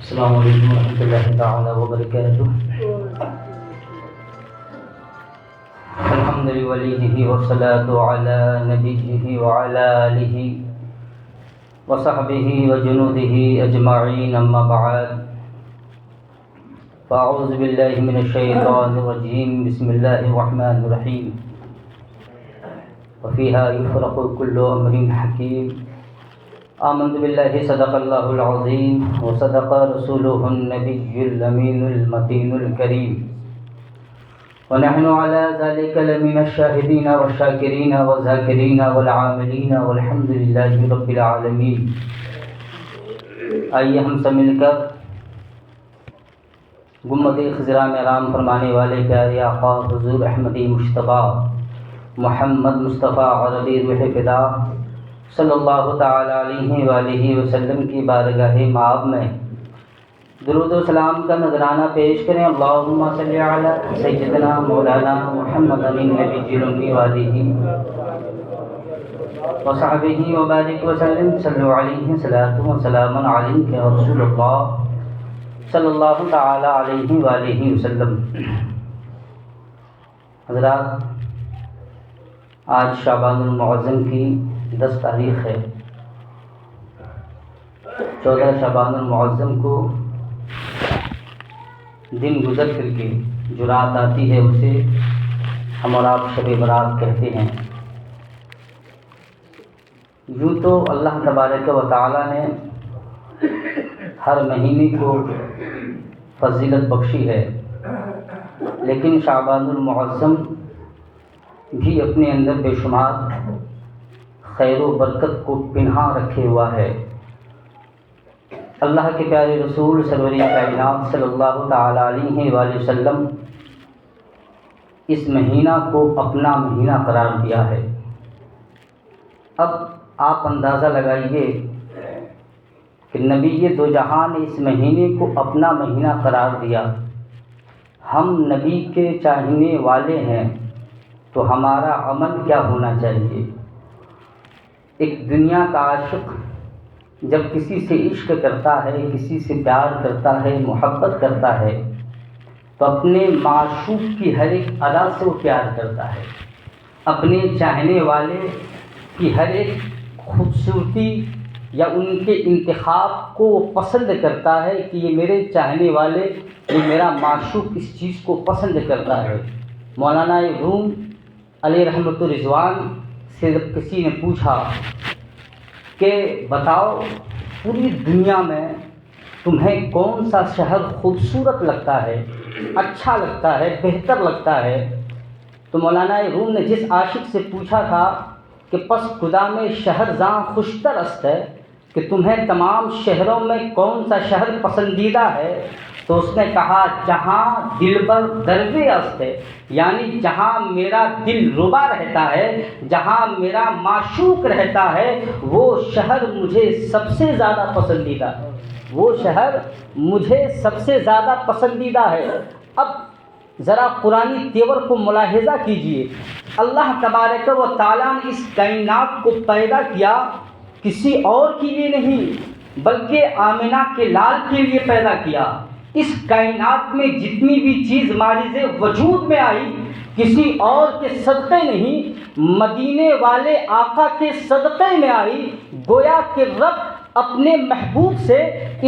السلام علیکم ورحمۃ اللہ تعالی وبرکاتہ۔ الحمد للہ والصلاۃ علی نبیہ وعلی آلہ وصحبہ وجنودہ اجمعین، اما بعد فاعوذ باللہ من الشیطان الرجیم، بسم اللہ الرحمن الرحیم۔ وفیہا یفرق کل امر حکیم، آمنت باللہ صدق اللہ العظیم وصدق رسولہ النبی الامین المتین الکریم، ونحن علی ذلک لمن الشاہدین والشاکرین والذاکرین والعاملین والحمد للہ رب العالمین۔ آئیے ہم سب مل کر گنبد خضرا میں آرام فرمانے والے پیارے آقا حضور احمدی مجتبیٰ محمد مصطفیٰ عربی روح فدا صلی اللہ تعالی علیہ وآلہ وسلم کی بارگاہ معاب میں درود و سلام کا نذرانہ پیش کریں۔ اللہم صلی علی سیدنا مولانا محمد النبی الامی وآلہ وصحبہ وبارک وسلم، صلو علیہ صلاۃ و سلام علیک یا رسول اللہ صلی اللہ تعالی علیہ وآلہ وسلم۔ حضرات، آج شعبان المعظم کی 10 تاریخ ہے۔ 14 شعبان المعظم کو دن گزر کر کے جو رات آتی ہے اسے ہم اور آپ شب برات کہتے ہیں۔ یوں تو اللہ تبارک و تعالی نے ہر مہینے کو فضیلت بخشی ہے، لیکن شعبان المعظم بھی اپنے اندر بے شمار خیر و برکت کو پنہاں رکھے ہوا ہے۔ اللہ کے پیارے رسول سرور کائنات صلی اللہ تعالی علیہ وآلہ وسلم اس مہینہ کو اپنا مہینہ قرار دیا ہے۔ اب آپ اندازہ لگائیے کہ نبی دو جہاں نے اس مہینے کو اپنا مہینہ قرار دیا۔ ہم نبی کے چاہنے والے ہیں تو ہمارا عمل کیا ہونا چاہیے؟ ایک دنیا کا عاشق جب کسی سے عشق کرتا ہے، کسی سے پیار کرتا ہے، محبت کرتا ہے، تو اپنے معشوق کی ہر ایک ادا سے وہ پیار کرتا ہے، اپنے چاہنے والے کی ہر ایک خوبصورتی یا ان کے انتخاب کو وہ پسند کرتا ہے کہ یہ میرے چاہنے والے، یہ میرا معشوق اس چیز کو پسند کرتا ہے۔ مولانا روم علیہ رحمۃ الرضوان سے جب کسی نے پوچھا کہ بتاؤ پوری دنیا میں تمہیں کون سا شہر خوبصورت لگتا ہے، اچھا لگتا ہے، بہتر لگتا ہے، تو مولانا روم نے جس عاشق سے پوچھا تھا کہ پس خدا میں شہر زاں خوشتر است ہے، کہ تمہیں تمام شہروں میں کون سا شہر پسندیدہ ہے، تو اس نے کہا جہاں دلبر درب است ہے، یعنی جہاں میرا دل ربا رہتا ہے، جہاں میرا معشوق رہتا ہے، وہ شہر مجھے سب سے زیادہ پسندیدہ ہے، وہ شہر مجھے سب سے زیادہ پسندیدہ ہے۔ اب ذرا قرآنی تیور کو ملاحظہ کیجئے۔ اللہ تبارک و تعالیٰ نے اس کائنات کو پیدا کیا کسی اور کے لیے نہیں بلکہ آمنہ کے لال کے لیے پیدا کیا۔ اس کائنات میں جتنی بھی چیز مارز وجود میں آئی کسی اور کے صدقے نہیں، مدینے والے آقا کے صدقے میں آئی۔ گویا کہ رب اپنے محبوب سے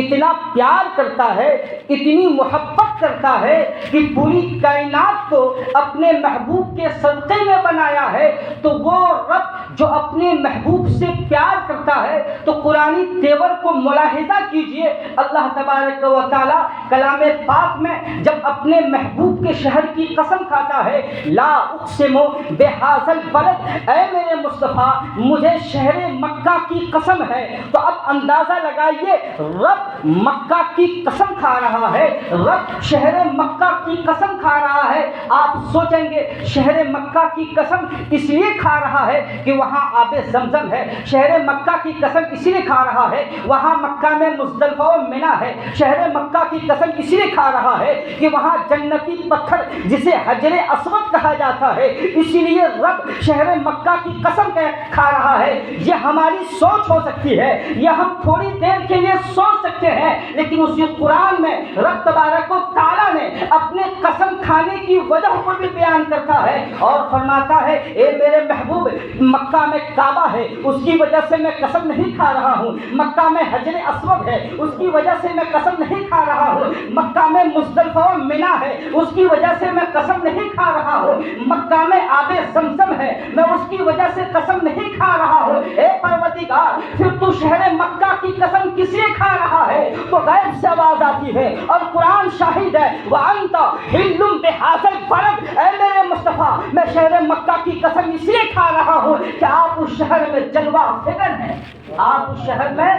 اتنا پیار کرتا ہے، اتنی محبت کرتا ہے کہ پوری کائنات کو اپنے محبوب کے صدقے میں بنایا ہے۔ تو وہ رب جو اپنے محبوب سے پیار کرتا ہے، تو قرآنی تیور کو ملاحظہ کیجئے۔ اللہ تبارک و تعالی کلام پاک میں جب اپنے محبوب کے شہر کی قسم کھاتا ہے، لا اقسم بہذا البلد، اے میرے مصطفیٰ مجھے شہر مکہ کی قسم ہے، تو اب اندازہ لگائیے رب مکہ کی قسم کھا رہا ہے، رب شہر مکہ کی قسم کھا رہا ہے۔ آپ سوچیں گے شہر مکہ کی قسم اس لیے کھا رہا ہے کہ وہاں آب زمزم ہے۔ شہر مکہ کی قسم اس لیے کھا رہا ہے وہاں مکہ میں مزدلفہ و منی ہے۔ شہر مکہ کی قسم اس لیے کھا رہا ہے کہ وہاں جنتی پتھر جسے حجر اسود کہا جاتا ہے، اسی لیے رب شہر مکہ کی قسم کھا رہا ہے۔ یہ ہماری سوچ ہو سکتی ہے، یہ ہم تھوڑی دیر کے لیے سوچ سکتے ہیں، لیکن اسی قرآن میں رب تبارک و تعالیٰ نے اپنے قسم کھانے کی وجہ کو بھی بیان کرتا ہے اور فرماتا ہے اے میرے محبوب، مکہ میں کعبہ ہے اس کی وجہ سے میں قسم نہیں کھا رہا ہوں، مکہ میں حجر اسود ہے اس کی وجہ سے میں قسم نہیں کھا رہا ہوں، مکہ میں مزدلفہ و منی ہے اس کی وجہ سے میں قسم نہیں کھا رہا ہوں، مکہ میں آب زمزم ہے میں اس کی وجہ سے قسم نہیں کھا رہا ہوں۔ اے پروردگار، پھر تو شہر مکہ کی قسم کس لیے کھا رہا ہے؟ تو غیب سے آواز آتی ہے اور قرآن شاہد ہے وَأَنْتَ حِلٌّ بِهَٰذَا الْبَلَدِ، اے میرے مصطفیٰ میں شہر مکہ کی قسم اس لیے کھا رہا ہوں کہ آپ اس شہر میں جلوہ فکر ہیں، آپ اس شہر میں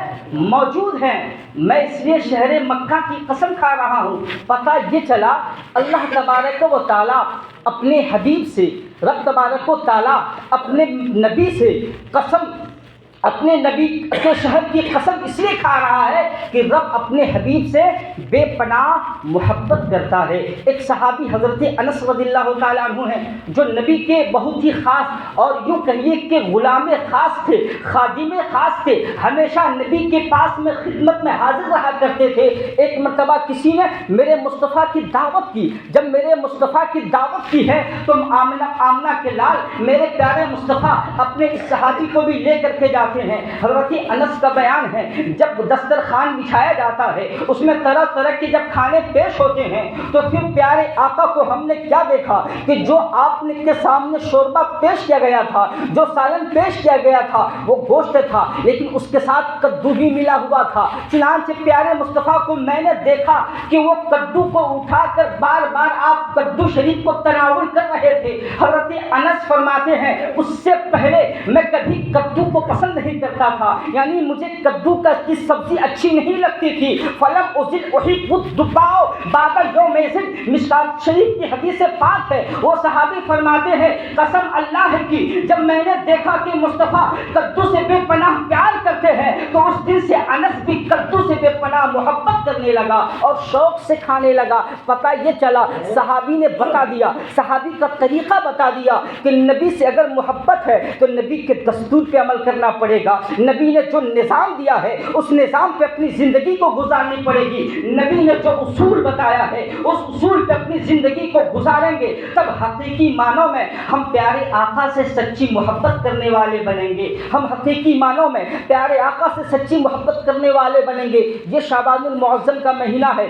موجود ہیں، میں اس لیے شہر مکہ کی قسم کھا رہا ہوں۔ پتہ یہ چلا اللہ تبارک و تعالیٰ اپنے حبیب سے، رب تبارک و تعالیٰ اپنے نبی سے قسم، اپنے نبی کے شہر کی قسم اس لیے کھا رہا ہے کہ رب اپنے حبیب سے بے پناہ محبت کرتا ہے۔ ایک صحابی حضرت انس رضی اللہ تعالیٰ عنہ ہیں جو نبی کے بہت ہی خاص اور یوں کہیے کہ غلام خاص تھے، خادم خاص تھے، ہمیشہ نبی کے پاس میں خدمت میں حاضر رہا کرتے تھے۔ ایک مرتبہ کسی نے میرے مصطفیٰ کی دعوت کی، جب میرے مصطفیٰ کی دعوت کی ہے تو آمنہ کے لال میرے پیارے مصطفیٰ اپنے اس صحابی کو بھی لے کر کے جاتے ہیں۔ حضرت انس کا بیان ہے جب دسترخوان بچھایا جاتا ہے اس میں طرح طرح کے جب کھانے پیش ہوتے ہیں تو پھر پیارے آقا کو ہم نے کیا دیکھا کہ جو آپ کے سامنے شوربہ پیش کیا گیا تھا، جو سالن پیش کیا گیا تھا وہ گوشت تھا، لیکن اس کے ساتھ کدو بھی ملا ہوا تھا۔ چنانچہ پیارے مصطفیٰ کو میں نے دیکھا کہ وہ کدو کو اٹھا کر بار بار آپ کدو شریف کو تناول کر رہے تھے۔ حضرت انس فرماتے ہیں اس سے پہلے میں کبھی کدو کو پسند نہیں کرتا تھا، یعنی مجھے کدو کی سبزی اچھی نہیں لگتی تھی۔ فلم ازل احب الدباء بعد یوم ازل، مشکات شریف کی حدیث پاک ہے۔ وہ صحابی فرماتے ہیں قسم اللہ کی جب میں نے دیکھا کہ مصطفیٰ کدو سے بے پناہ پیار کرتے ہیں تو اس دن سے انس بھی کدو سے بے پناہ محبت کرنے لگا اور شوق سے کھانے لگا۔ پتہ یہ چلا صحابی نے بتا دیا، صحابی کا طریقہ بتا دیا کہ نبی سے اگر محبت ہے تو نبی کے دستور پہ عمل کرنا پڑے گا، نبی نے جو نظام دیا ہے اس نظام پہ اپنی زندگی کو گزارنی پڑے گی، نبی نے جو اصول بتایا ہے اس اصول پہ اپنی زندگی کو گزاریں گے تب حقیقی معنوں میں ہم پیارے آقا سے سچی محبت کرنے والے بنیں گے، ہم حقیقی معنوں میں پیارے آقا سے سچی محبت کرنے والے بنیں گے۔ یہ شعبان المعظم کا مہینہ ہے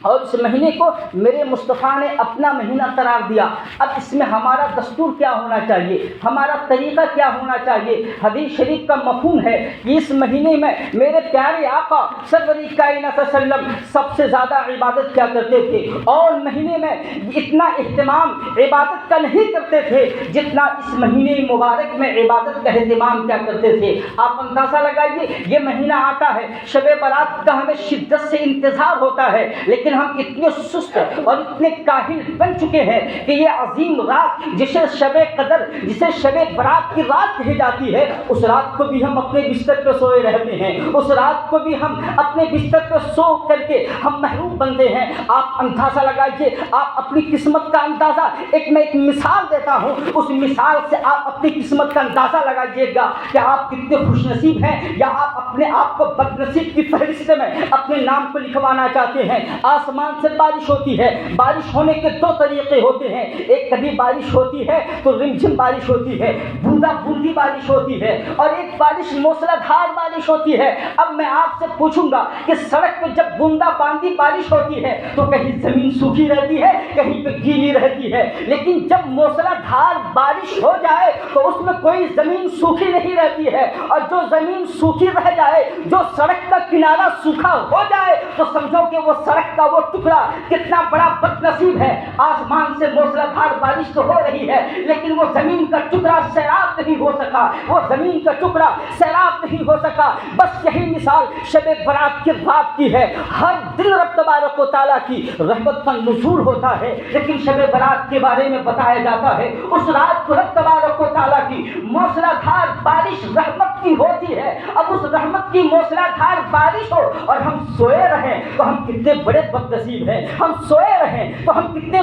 اور اس مہینے کو میرے مصطفیٰ نے اپنا مہینہ قرار دیا۔ اب اس میں ہمارا دستور کیا ہونا چاہیے، ہمارا طریقہ کیا ہونا چاہیے؟ حدیث شریف کا مفہوم ہے کہ اس مہینے میں میرے پیارے آقا سرور کائنات صلی اللہ علیہ وسلم سب سے زیادہ عبادت کیا کرتے تھے، اور مہینے میں اتنا اہتمام عبادت کا نہیں کرتے تھے جتنا اس مہینے مبارک میں عبادت کا اہتمام کیا کرتے تھے۔ آپ اندازہ لگائیے، یہ مہینہ آتا ہے، شب برات کا ہمیں شدت سے انتظار ہوتا ہے، لیکن ہم اتنے سست اور اتنے کاہل بن چکے ہیں کہ یہ عظیم رات جسے شب قدر، جسے شب برات کی رات کہی جاتی ہے، اس رات کو بھی ہم اپنے بستر پہ سوئے رہتے ہیں، اس رات کو بھی ہم اپنے بستر پہ سو کر کے ہم محروم بنتے ہیں۔ آپ اندازہ لگائیے، آپ اپنی قسمت کا اندازہ، میں ایک مثال دیتا ہوں، اس مثال سے آپ اپنی قسمت کا اندازہ لگائیے گا کہ آپ کتنے خوش نصیب ہیں، یا آپ اپنے آپ کو بد نصیب کی فہرست میں اپنے نام کو لکھوانا چاہتے ہیں۔ آسمان سے بارش ہوتی ہے، بارش ہونے کے دو طریقے ہوتے ہیں، ایک کبھی بارش ہوتی ہے تو رمجھم بارش ہوتی ہے، بوندا بوندی بارش ہوتی ہے، اور ایک بارش موسلا دھار بارش ہوتی ہے۔ اب میں آپ سے پوچھوں گا کہ سڑک پہ جب بوندا باندی بارش ہوتی ہے تو کہیں زمین سوکھی رہتی ہے، کہیں پہ گیلی رہتی ہے، لیکن جب موسلا دھار بارش ہو جائے تو اس میں کوئی زمین سوکھی نہیں رہتی ہے، اور جو زمین سوکھی رہ جائے، جو سڑک کا کنارہ سوکھا ہو جائے تو سمجھو کہ وہ سڑک کا وہ ٹکڑا کتنا بڑا بد نصیب ہے. آسمان سے موسلادھار بارش تو ہو رہی ہے لیکن وہ زمین کا ٹکڑا سیراب نہیں ہو سکا, وہ زمین کا ٹکڑا سیراب نہیں ہو سکا. بس یہی مثال شب برات کی رات کی ہے. ہر دن رب تبارک و تعالیٰ کی رحمت کا نزول ہوتا ہے لیکن شب برات کے بارے میں بتایا جاتا ہے اس رات کو رب تبارک و تعالیٰ کی موسلادھار بارش رحمت کی ہوتی ہے. اب اس رحمت کی موسلادھار بارش ہو اور ہم سوئے رہیں تو ہم کتنے بڑے بد نصیب ہیں. ہم سوئے رہیں تو ہم کتنے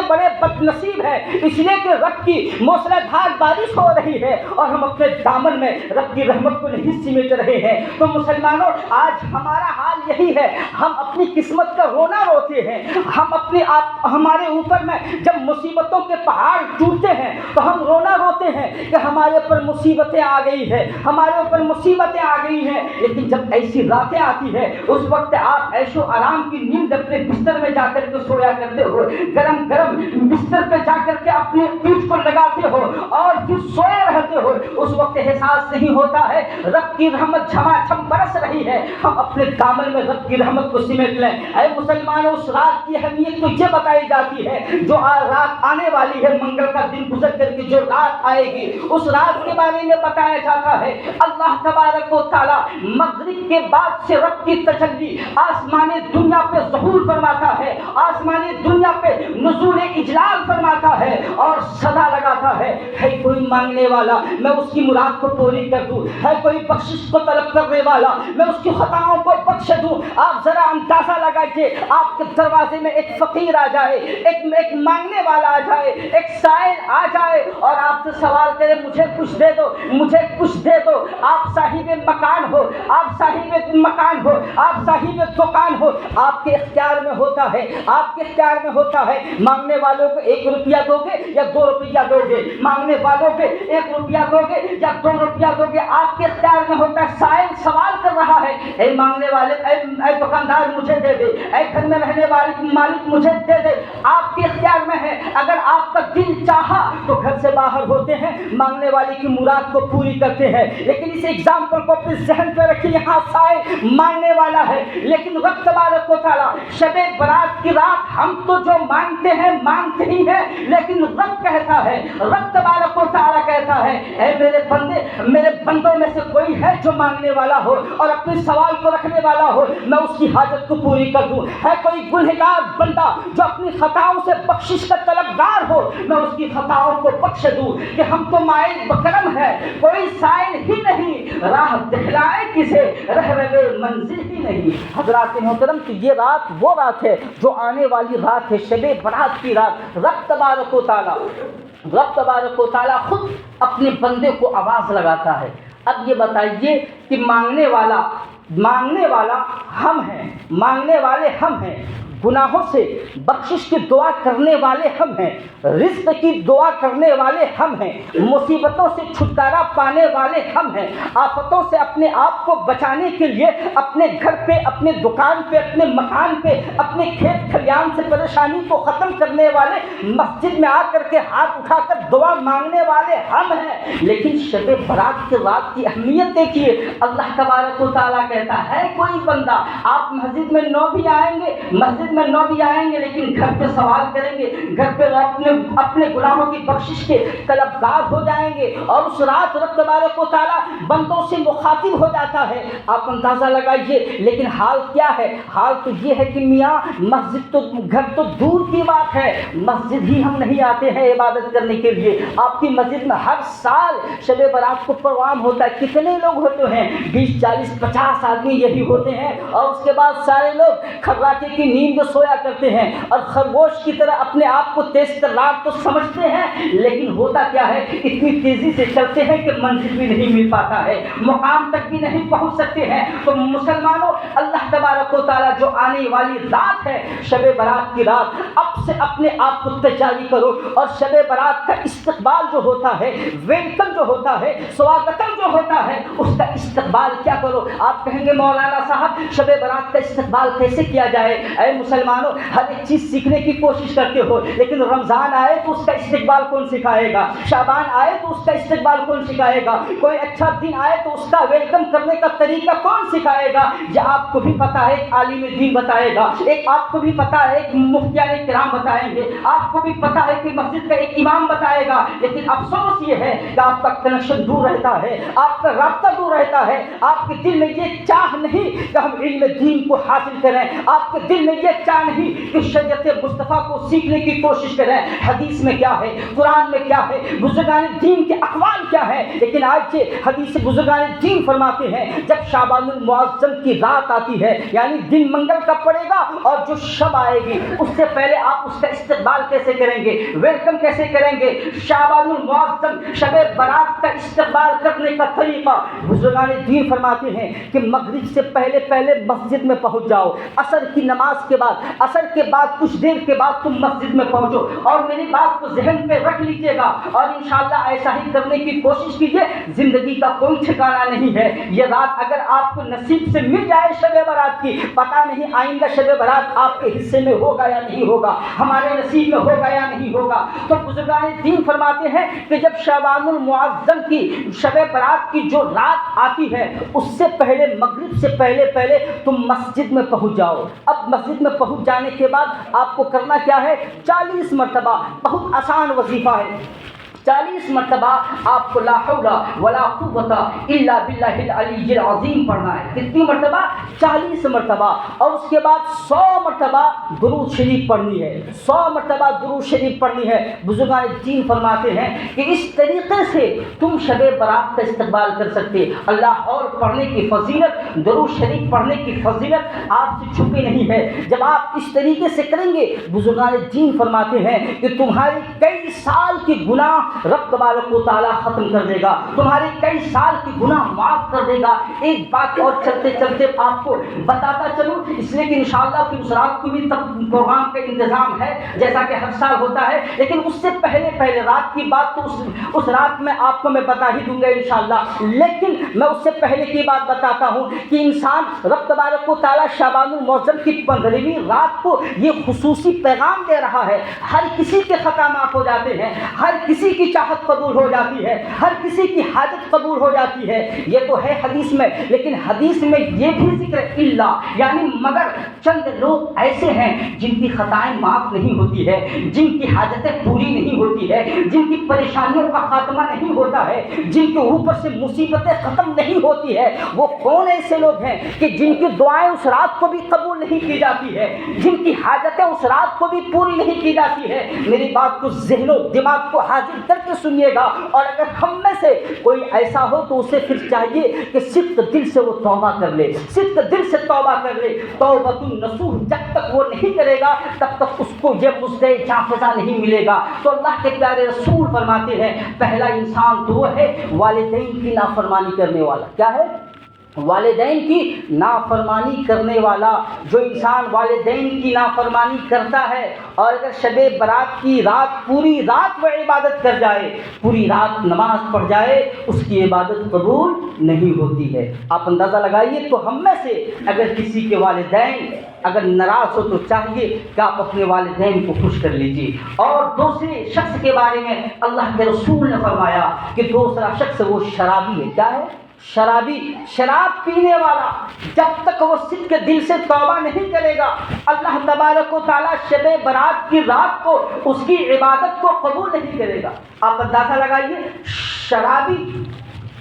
بڑے بد نصیب ہیں, اس لیے کہ رب کی موسلادھار بارش ہو رہی ہے اور ہم اپنے دامن میں رب کی رحمت کو نہیں سمیٹ رہے ہیں. تو مسلمانوں, آج ہمارا حال یہی ہے. ہم اپنی قسمت کا رونا روتے ہیں. ہم اپنے آپ ہمارے اوپر میں جب مصیبتوں کے پہاڑ ٹوٹتے ہیں تو ہم رونا روتے ہیں کہ ہمارے اوپر مصیبتیں آ گئی ہے, ہمارے اوپر مصیبتیں آ گئی ہیں. لیکن جب ایسی راتیں آتی ہے اس وقت آپ عیش و آرام کی نیند اپنے بستر میں جا کر کے سویا کرتے ہو, گرم گرم بستر پہ جا کر کے اپنے پیٹھ کو لگاتے ہو اور پھر سوئے رہتے ہو. اس وقت احساس نہیں ہوتا ہے رب کی رحمت جھما جھم برس رہی ہے. ہم اپنے دامن میں رب کی رحمت کو سمیٹ لیں. اے مسلمانوں, اس رات کی اہمیت تو یہ بتائی جاتی ہے جو رات آنے والی ہے, منگل کا دن گزر کر کے جو رات آئے گی اس رات کے بارے میں بتایا جاتا ہے. اللہ تبارک و تعالیٰ مغرب کے بعد سے رب کی تجلی آسمانی دنیا پہ ظہور فرماتا ہے, آسمانی دنیا پہ نزول اجلال فرماتا ہے اور صدا لگاتا ہے کوئی مانگنے والا میں اس کی مراد کو پوری کر دوں, ہے کوئی بخشش کو طلب کرنے والا میں اس کی خطاؤں کو بخش دوں. آپ ذرا اندازہ لگائیے, آپ کے دروازے میں ایک فقیر آ جائے, ایک مانگنے والا آ جائے, ایک سائل آ جائے اور آپ سے سوال کرے مجھے کچھ دے دو, مجھے کچھ دے دو. آپ صاحب مکان ہو, آپ صاحب مکان ہو, آپ صاحب دکان ہو, آپ کے اختیار میں ہوتا ہے, آپ کے اختیار میں ہوتا ہے. مانگنے والوں کو 1 روپیہ دو گے یا 2 روپیہ دو گے, مانگنے والوں پہ 1 روپیہ دو گے یا 2 روپیہ دو گے, آپ کے اختیار میں ہوتا ہے. سائل سوال کر رہا ہے, اے مانگنے والے, اے دکاندار مجھے دے دے, اے گھر میں رہنے والے مالک مجھے دے دے. آپ کے اختیار میں ہے. اگر آپ کا دل چاہا تو گھر سے باہر ہوتے ہیں, مانگنے والے کی مراد کو پوری کرتے ہیں. لیکن اس ایگزامپل کو اپنے ذہن پہ رکھیں, یہاں سائل مانگنے والا ہے لیکن رب تبارک و تعالیٰ شب برات کی رات ہم تو جو مانگتے ہیں مانگتے ہی ہیں, لیکن رب کہتا ہے, رب تبارک و تعالیٰ کہتا ہے اے میرے بندے, میرے بندوں میں سے کوئی ہے جو مانگنے والا ہو اور اپنے سوال کو رکھنے والا ہو, میں اس کی حاجت کو پوری کر دوں. ہے کوئی گنہگار بندہ جو اپنی خطاؤں سے بخشش کا طلبگار ہو, میں اس کی خطاؤں کو بخش دوں کہ ہم تو مائل بکرم ہے. کوئی سائل ہی نہیں, راہ دکھلائے کسے, رہ رہے منزل ہی نہیں. حضرات محترم, تو یہ رات وہ رات ہے جو آنے والی رات ہے, شب برات کی رات. رب تبارک و تعالیٰ خود اپنے بندے کو آواز لگاتا ہے. اب یہ بتائیے کہ مانگنے والا ہم ہیں, مانگنے والے ہم ہیں, گناہوں سے بخشش کی دعا کرنے والے ہم ہیں, رزق کی دعا کرنے والے ہم ہیں, مصیبتوں سے چھٹکارا پانے والے ہم ہیں, آفتوں سے اپنے آپ کو بچانے کے لیے اپنے گھر پہ, اپنے دکان پہ, اپنے مکان پہ, اپنے کھیت کھلیان سے پریشانی کو ختم کرنے والے, مسجد میں آ کر کے ہاتھ اٹھا کر دعا مانگنے والے ہم ہیں. لیکن شب برات کی رات کی اہمیت دیکھیے, اللہ تبارک و تعالیٰ کہتا ہے کوئی بندہ, آپ مسجد میں 9 بھی آئیں گے لیکن گھر پہ سوال کریں گے, گھر پہ اپنے گناہوں کی بخشش کے طلبگار ہو جائیں گے اور اس رات رب تبارک و تعالیٰ بندوں سے مخاطب ہو جاتا ہے. آپ اندازہ لگائیے. لیکن حال کیا ہے؟ حال تو یہ ہے کہ میاں مسجد تو, گھر تو دور کی بات ہے, مسجد ہی ہم نہیں آتے ہیں عبادت کرنے کے لیے. آپ کی مسجد میں ہر سال شب برات کو پروگرام ہوتا ہے. کتنے لوگ ہوتے ہیں؟ 20 40 50 آدمی یہی ہوتے ہیں اور اس کے بعد سارے لوگ کھراٹے کی نیند سویا کرتے ہیں اور خرگوش کی طرح اپنے آپ کو تیز ترار تو سمجھتے ہیں, لیکن ہوتا کیا ہے, اتنی تیزی سے چلتے ہیں کہ منزل بھی نہیں مل پاتا ہے, مقام تک بھی نہیں پہنچ سکتے ہیں. تو مسلمانوں, اللہ تبارک و تعالیٰ جو آنے والی رات ہے شب برات کی رات, اب سے اپنے آپ کو تیاری کرو اور شب برات کا استقبال جو ہوتا ہے, ویلکم جو ہوتا ہے, سواگتم جو ہوتا ہے, اس کا استقبال کیا کرو. آپ کہیں گے مولانا صاحب شب برات کا استقبال کیسے کیا جائے؟ اے مسلمانوں ہر ایک چیز سیکھنے کی کوشش کرتے ہو، لیکن رمضان آئے تو اس کا استقبال کون سکھائے گا؟ شعبان آئے تو اس کا استقبال کون سکھائے گا؟ کوئی اچھا دن آئے تو اس کا ویلکم کرنے کا طریقہ کون سکھائے گا؟ یہ آپ کو بھی پتا ہے، ایک عالم دین بتائے گا، ایک آپ کو بھی پتا ہے ایک مفتیان کرام بتائیں گے، آپ کو بھی پتا ہے کہ مسجد کا ایک امام بتائے گا، لیکن افسوس یہ ہے کہ آپ کا کنیکشن دور رہتا ہے، آپ کا رابطہ دور رہتا ہے، آپ کے دل میں یہ چاہ نہیں کہ ہم علم دین کو حاصل کریں، آپ کے دل میں یہ چاہ نہیں کہ شریعت مصطفیٰ کو سیکھنے کی کوشش کریں، حدیث میں کیا ہے، قرآن میں کیا ہے، بزرگان دین کے اقوال کیا ہے۔ لیکن آج سے حدیث بزرگان دین فرماتے ہیں جب شعبان المعظم کی رات آتی ہے، یعنی دن منگل کا پڑے گا اور جو شب آئے گی، اس سے پہلے آپ اس کا استقبال کیسے کریں گے، ویلکم کیسے کریں گے؟ شعبان المعظم شب برات کا استقبال کرنے کا طریقہ بزرگان دین فرماتے ہیں کہ مغرب سے پہلے پہلے مسجد میں پہنچ جاؤ، عصر کی نماز کے بعد، عصر کے بعد کچھ دیر کے بعد تم مسجد میں پہنچو، اور میری بات کو ذہن پہ رکھ لیجیے گا اور انشاءاللہ ایسا ہی کرنے کی کوشش کیجیے۔ زندگی کا کوئی ٹھکانہ نہیں ہے، یہ رات اگر آپ کو نصیب سے مل جائے شب برات کی، پتہ نہیں آئندہ شب برات آپ کے حصے میں ہوگا یا نہیں ہوگا، ہمارے نصیب میں ہوگا یا نہیں ہوگا۔ تو بزرگان دین فرماتے ہیں کہ جب شعبان المعظم کی شب برات کی جو رات آتی ہے، اس سے پہلے مغرب سے پہلے پہلے تم مسجد میں پہنچ جاؤ۔ اب مسجد میں پہنچ جانے کے بعد آپ کو کرنا کیا ہے؟ 40 مرتبہ، بہت آسان وظیفہ ہے، 40 مرتبہ آپ کو لا حول ولا قوت الا باللہ العلی العظیم پڑھنا ہے۔ کتنی مرتبہ؟ 40 مرتبہ، اور اس کے بعد 100 مرتبہ درود شریف پڑھنی ہے، 100 مرتبہ درود شریف پڑھنی ہے۔ بزرگان دین فرماتے ہیں کہ اس طریقے سے تم شب برات کا استقبال کر سکتے۔ اللہ اور پڑھنے کی فضیلت، درود شریف پڑھنے کی فضیلت آپ سے چھپی نہیں ہے۔ جب آپ اس طریقے سے کریں گے، بزرگان دین فرماتے ہیں کہ تمہاری کئی سال کی گناہ رب تبارک و تعالیٰ ختم کر دے گا، تمہارے کئی سال کی گناہ معاف کر دے گا۔ ایک بات اور چلتے چلتے آپ کو بتاتا چلوں، اس لیے کہ انشاءاللہ پھر اس رات کو بھی پروگرام کا انتظام ہے جیسا کہ ہر سال ہوتا ہے، لیکن اس سے پہلے رات کی بات تو اس رات میں آپ کو میں بتا ہی دوں گا انشاءاللہ، لیکن میں اس سے پہلے کی بات بتاتا ہوں کہ انسان رب تبارک و تعالیٰ شعبان المعظم کی 15ویں رات کو یہ خصوصی پیغام دے رہا ہے۔ ہر کسی کے خطا معاف ہو جاتے ہیں، ہر کسی کی چاہت قبول ہو جاتی ہے، ہر کسی کی حاجت قبول ہو جاتی ہے، یہ تو ہے حدیث میں، لیکن حدیث میں یہ بھی ذکر الا، یعنی مگر چند لوگ ایسے ہیں جن کی خطائیں معاف نہیں ہوتی ہے، جن کی حاجتیں پوری نہیں ہوتی ہے، جن کی پریشانیوں کا خاتمہ نہیں ہوتا ہے، جن کے اوپر سے مصیبتیں ختم نہیں ہوتی ہے۔ وہ کون ایسے لوگ ہیں کہ جن کی دعائیں اس رات کو بھی قبول نہیں کی جاتی ہے، جن کی حاجتیں اس رات کو بھی پوری نہیں کی جاتی ہے؟ میری بات کو ذہن و دماغ کو حاضر کر کے سنیے گا، اور اگر ہم میں سے کوئی ایسا ہو تو اسے پھر چاہیے کہ صدق دل سے وہ توبہ کر لے، صدق دل سے توبہ کر لے۔ توبۃ النصوح جب تک وہ نہیں کرے گا تب تک اس کو یہ مزدے جافزہ نہیں ملے گا۔ تو اللہ کے پیارے رسول فرماتے ہیں پہلا انسان تو وہ ہے والدین کی نافرمانی کرنے والا۔ کیا ہے؟ والدین کی نافرمانی کرنے والا۔ جو انسان والدین کی نافرمانی کرتا ہے اور اگر شب برات کی رات پوری رات وہ عبادت کر جائے، پوری رات نماز پڑھ جائے، اس کی عبادت قبول نہیں ہوتی ہے۔ آپ اندازہ لگائیے، تو ہم میں سے اگر کسی کے والدین اگر ناراض ہو تو چاہیے کہ آپ اپنے والدین کو خوش کر لیجیے۔ اور دوسرے شخص کے بارے میں اللہ کے رسول نے فرمایا کہ دوسرا شخص وہ شرابی ہے۔ کیا ہے؟ شرابی، شراب پینے والا۔ جب تک وہ صدق دل سے توبہ نہیں کرے گا، اللہ تبارک و تعالیٰ شب برات کی رات کو اس کی عبادت کو قبول نہیں کرے گا۔ آپ اندازہ لگائیے، شرابی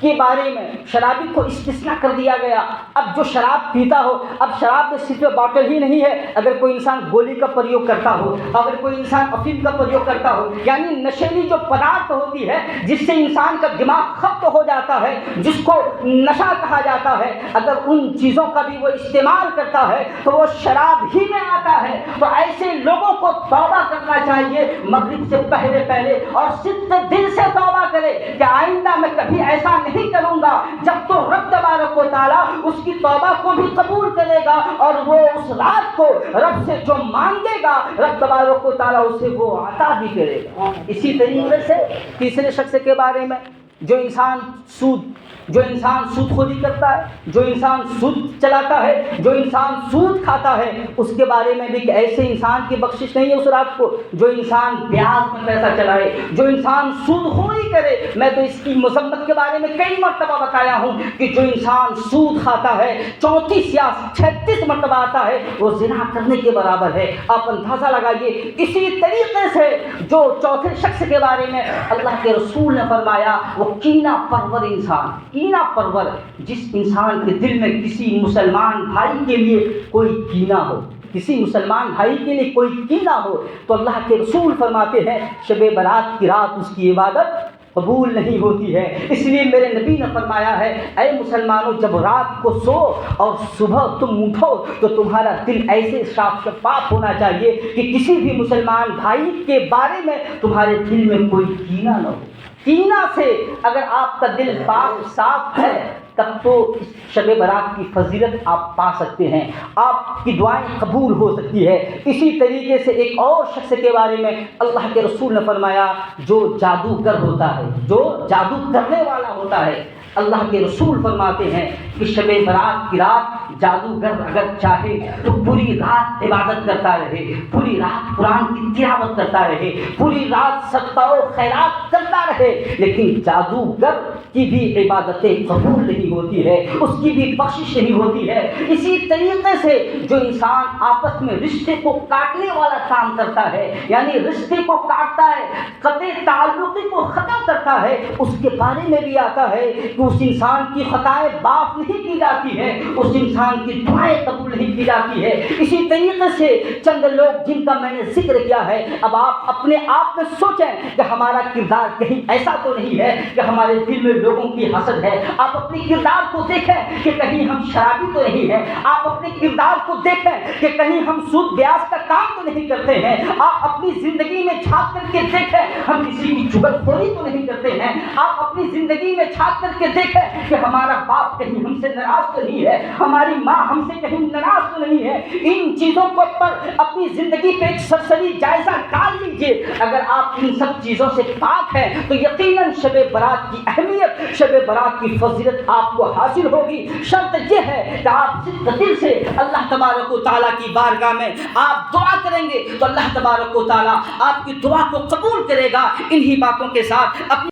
کے بارے میں شرابی کو استثناء کر دیا گیا۔ اب جو شراب پیتا ہو، اب شراب میں صرف باٹل ہی نہیں ہے، اگر کوئی انسان گولی کا پریوگ کرتا ہو، اگر کوئی انسان افیم کا پریوگ کرتا ہو، یعنی نشیلی جو پدارتھ ہوتی ہے جس سے انسان کا دماغ خفت ہو جاتا ہے، جس کو نشہ کہا جاتا ہے، اگر ان چیزوں کا بھی وہ استعمال کرتا ہے تو وہ شراب ہی میں آتا ہے۔ تو ایسے لوگوں کو توبہ کرنا چاہیے مغرب سے پہلے پہلے، اور صدق دل سے توبہ کرے کہ آئندہ میں کبھی ایسا نہیں کروں گا۔ جب تو رب تبارک و تعالیٰ اس کی توبہ کو بھی قبول کرے گا، اور وہ اس رات کو رب سے جو مانگے گا رب تبارک و تعالیٰ اسے وہ عطا بھی کرے گا۔ اسی طریقے سے تیسرے شخص کے بارے میں جو انسان سود خوری کرتا ہے، جو انسان سود چلاتا ہے، جو انسان سود کھاتا ہے، اس کے بارے میں بھی کہ ایسے انسان کی بخشش نہیں ہے اس رات کو۔ جو انسان بیاج میں پیسہ چلائے، جو انسان سود خوری کرے، میں تو اس کی مذمت کے بارے میں کئی مرتبہ بتایا ہوں کہ جو انسان سود کھاتا ہے 34 یا 36 مرتبہ آتا ہے، وہ زنا کرنے کے برابر ہے۔ آپ اندازہ لگائیے۔ اسی طریقے سے جو چوتھے شخص کے بارے میں اللہ کے رسول نے فرمایا، وہ کینہ پرور انسان، کینہ پرور، جس انسان کے دل میں کسی مسلمان بھائی کے لیے کوئی کینہ ہو، کسی مسلمان بھائی کے لیے کوئی کینہ ہو، تو اللہ کے رسول فرماتے ہیں شب برات کی رات اس کی عبادت قبول نہیں ہوتی ہے۔ اس لیے میرے نبی نے فرمایا ہے، اے مسلمانوں، جب رات کو سو اور صبح تم اٹھو تو تمہارا دل ایسے صاف شفاف ہونا چاہیے کہ کسی بھی مسلمان بھائی کے بارے میں تمہارے دل میں کوئی کینہ نہ ہو۔ کینہ سے اگر آپ کا دل پاک صاف ہے تب تو اس شب برات کی فضیلت آپ پا سکتے ہیں، آپ کی دعائیں قبول ہو سکتی ہے۔ اسی طریقے سے ایک اور شخص کے بارے میں اللہ کے رسول نے فرمایا، جو جادوگر ہوتا ہے، جو جادو کرنے والا ہوتا ہے، اللہ کے رسول فرماتے ہیں کہ شب برات کی رات جادوگر اگر چاہے تو پوری رات عبادت کرتا رہے، پوری رات قرآن کی تلاوت کرتا رہے، پوری رات صدقہ و خیرات کرتا رہے، لیکن جادوگر کی بھی عبادتیں قبول نہیں ہوتی ہے، اس کی بھی بخشش نہیں ہوتی ہے۔ اسی طریقے سے جو انسان آپس میں رشتے کو کاٹنے والا کام کرتا ہے، یعنی رشتے کو کاٹتا ہے، قطع تعلقی کو ختم کرتا ہے، اس کے بارے میں بھی آتا ہے کہ اس انسان کی خطائیں معاف نہیں کی جاتی ہے، اس انسان کی دعائیں قبول نہیں کی جاتی ہے۔ اسی طریقے سے چند لوگ جن کا میں نے ذکر کیا ہے، اب آپ اپنے آپ میں سوچیں کہ ہمارا کردار کہیں ایسا تو نہیں ہے کہ ہمارے دل میں لوگوں کی حسد ہے۔ آپ اپنے کردار کو دیکھیں کہ کہیں ہم شرابی تو نہیں ہیں، آپ اپنے کردار کو دیکھیں کہ کہیں ہم سود بیاج کا کام تو نہیں کرتے ہیں، آپ اپنی زندگی میں جھانک کر کے دیکھیں ہم کسی کی چغل خوری تو نہیں کرتے ہیں، آپ اپنی زندگی میں جھانک کر کے دیکھیں کہ ہمارا باپ کہیں ہم سے ناراض تو نہیں ہے، ہماری ماں ہم سے کہیں ناراض تو نہیں ہے۔ ان چیزوں کو پر اپنی زندگی پہ ایک سرسری جائزہ ڈال لیجئے۔ اگر آپ ان سب چیزوں سے پاک ہیں تو یقیناً شب برات کی اہمیت، شب برات کی فضیلت آپ کو حاصل ہوگی۔ شرط یہ ہے کہ آپ صدق دل سے اللہ تبارک و تعالیٰ کی بارگاہ میں آپ دعا کریں گے تو اللہ تبارک و تعالیٰ آپ کی دعا کو قبول کرے گا۔ انہی باتوں کے ساتھ اپنی